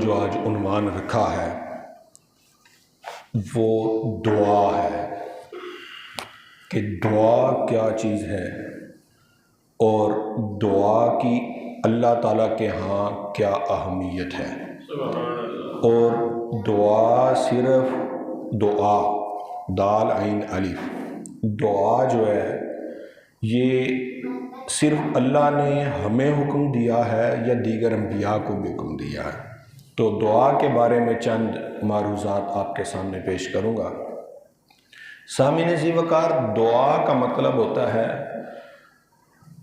جو آج عنوان رکھا ہے وہ دعا ہے کہ دعا کیا چیز ہے اور دعا کی اللہ تعالیٰ کے ہاں کیا اہمیت ہے۔ اور دعا صرف دعا دال عین الف دعا جو ہے یہ صرف اللہ نے ہمیں حکم دیا ہے یا دیگر انبیاء کو بھی حکم دیا ہے؟ تو دعا کے بارے میں چند معروضات آپ کے سامنے پیش کروں گا۔ سامعین ذی وقار، دعا کا مطلب ہوتا ہے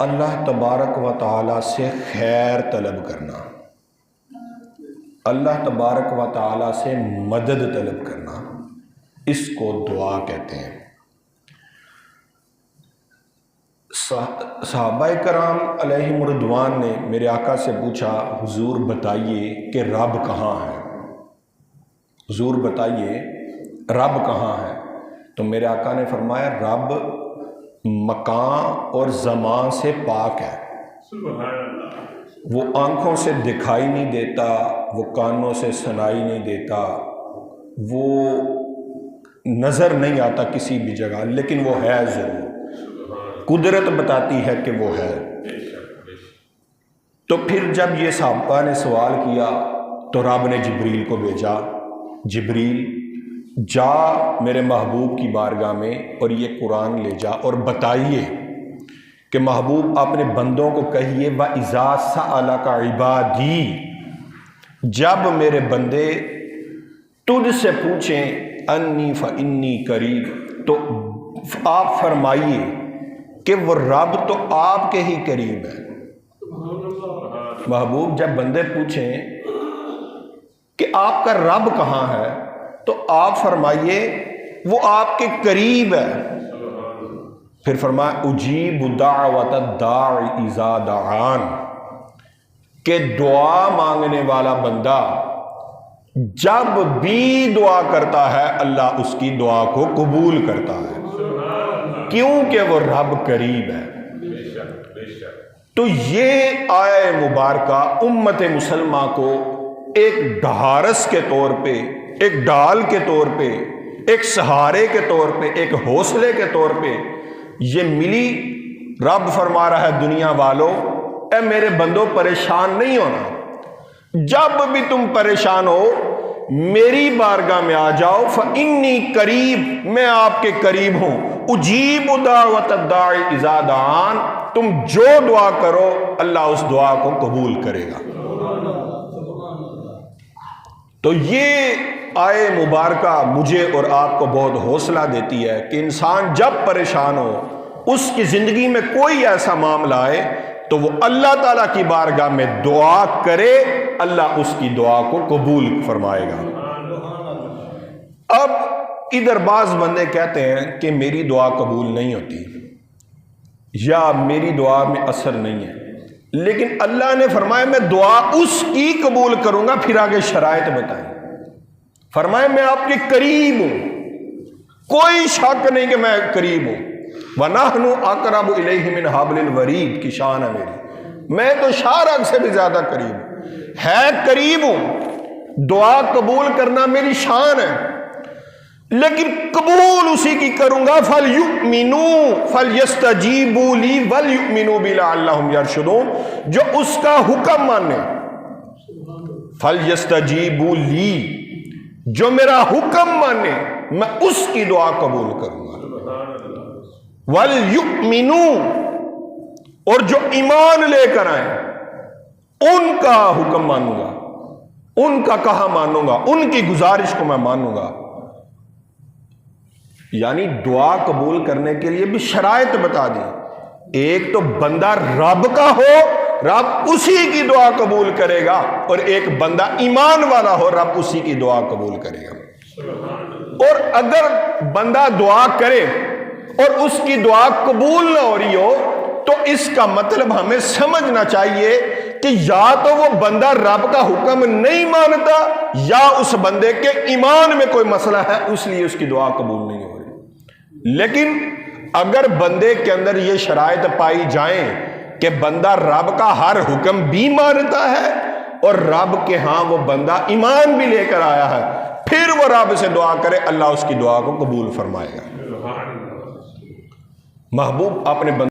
اللہ تبارک و تعالیٰ سے خیر طلب کرنا، اللہ تبارک و تعالیٰ سے مدد طلب کرنا، اس کو دعا کہتے ہیں۔ صحابہ کرام علیہم رضوان نے میرے آقا سے پوچھا، حضور بتائیے کہ رب کہاں ہے، حضور بتائیے رب کہاں ہے؟ تو میرے آقا نے فرمایا رب مکان اور زمان سے پاک ہے، وہ آنکھوں سے دکھائی نہیں دیتا، وہ کانوں سے سنائی نہیں دیتا، وہ نظر نہیں آتا کسی بھی جگہ، لیکن وہ ہے ضرور، قدرت بتاتی ہے کہ وہ ہے۔ تو پھر جب یہ صحابہ نے سوال کیا تو رب نے جبریل کو بھیجا، جبریل جا میرے محبوب کی بارگاہ میں اور یہ قرآن لے جا اور بتائیے کہ محبوب اپنے بندوں کو کہیے وَإِذَا سَأَلَكَ عِبَادِي، جب میرے بندے تجھ سے پوچھیں انی فإنی قریب، تو آپ فرمائیے کہ وہ رب تو آپ کے ہی قریب ہے۔ محبوب جب بندے پوچھیں کہ آپ کا رب کہاں ہے تو آپ فرمائیے وہ آپ کے قریب ہے۔ پھر فرمایا اجیب دعوت الداع اذا دعان، کہ دعا مانگنے والا بندہ جب بھی دعا کرتا ہے اللہ اس کی دعا کو قبول کرتا ہے، کیونکہ وہ رب قریب ہے۔ تو یہ آیہ مبارکہ امت مسلمہ کو ایک ڈھارس کے طور پہ، ایک ڈال کے طور پہ، ایک سہارے کے طور پہ، ایک حوصلے کے طور پہ یہ ملی۔ رب فرما رہا ہے دنیا والوں، اے میرے بندوں پریشان نہیں ہونا، جب بھی تم پریشان ہو میری بارگاہ میں آ جاؤ، فإنی قریب، میں آپ کے قریب ہوں، اجیب دعوت الداع اذا دعان، تم جو دعا کرو اللہ اس دعا کو قبول کرے گا۔ تو یہ آیہ مبارکہ مجھے اور آپ کو بہت حوصلہ دیتی ہے کہ انسان جب پریشان ہو، اس کی زندگی میں کوئی ایسا معاملہ آئے تو وہ اللہ تعالیٰ کی بارگاہ میں دعا کرے، اللہ اس کی دعا کو قبول فرمائے گا۔ اب ادھر بعض بندے کہتے ہیں کہ میری دعا قبول نہیں ہوتی یا میری دعا میں اثر نہیں ہے، لیکن اللہ نے فرمایا میں دعا اس کی قبول کروں گا، پھر آگے شرائط بتائیں۔ فرمایا میں آپ کے قریب ہوں، کوئی شک نہیں کہ میں قریب ہوں، وَنَحْنُ أَقْرَبُ إِلَيْهِ مِنْ حَبْلِ الْوَرِيدِ کی شان ہے میری، میں تو شارق سے بھی زیادہ قریب ہوں، ہے قریب ہوں، دعا قبول کرنا میری شان ہے، لیکن قبول اسی کی کروں گا فَلْيُؤْمِنُوا فَلْيَسْتَجِيبُوا لِي وَلْيُؤْمِنُوا بِي لَعَلَّهُمْ يَرْشُدُونَ، جو اس کا حکم مانے، فَلْيَسْتَجِيبُوا لِي، جو میرا حکم مانے میں اس کی دعا قبول کروں گا، وَلْيُؤْمِنُوا، اور جو ایمان لے کر آئیں ان کا حکم مانوں گا، ان کا کہا مانوں گا، ان کی گزارش کو میں مانوں گا۔ یعنی دعا قبول کرنے کے لیے بھی شرائط بتا دی، ایک تو بندہ رب کا ہو، رب اسی کی دعا قبول کرے گا، اور ایک بندہ ایمان والا ہو، رب اسی کی دعا قبول کرے گا۔ اور اگر بندہ دعا کرے اور اس کی دعا قبول نہ ہو رہی ہو تو اس کا مطلب ہمیں سمجھنا چاہیے کہ یا تو وہ بندہ رب کا حکم نہیں مانتا یا اس بندے کے ایمان میں کوئی مسئلہ ہے، اس لیے اس کی دعا قبول نہیں ہو رہی۔ لیکن اگر بندے کے اندر یہ شرائط پائی جائیں کہ بندہ رب کا ہر حکم بھی مانتا ہے اور رب کے ہاں وہ بندہ ایمان بھی لے کر آیا ہے، پھر وہ رب سے دعا کرے، اللہ اس کی دعا کو قبول فرمائے گا۔ محبوب اپنے بندے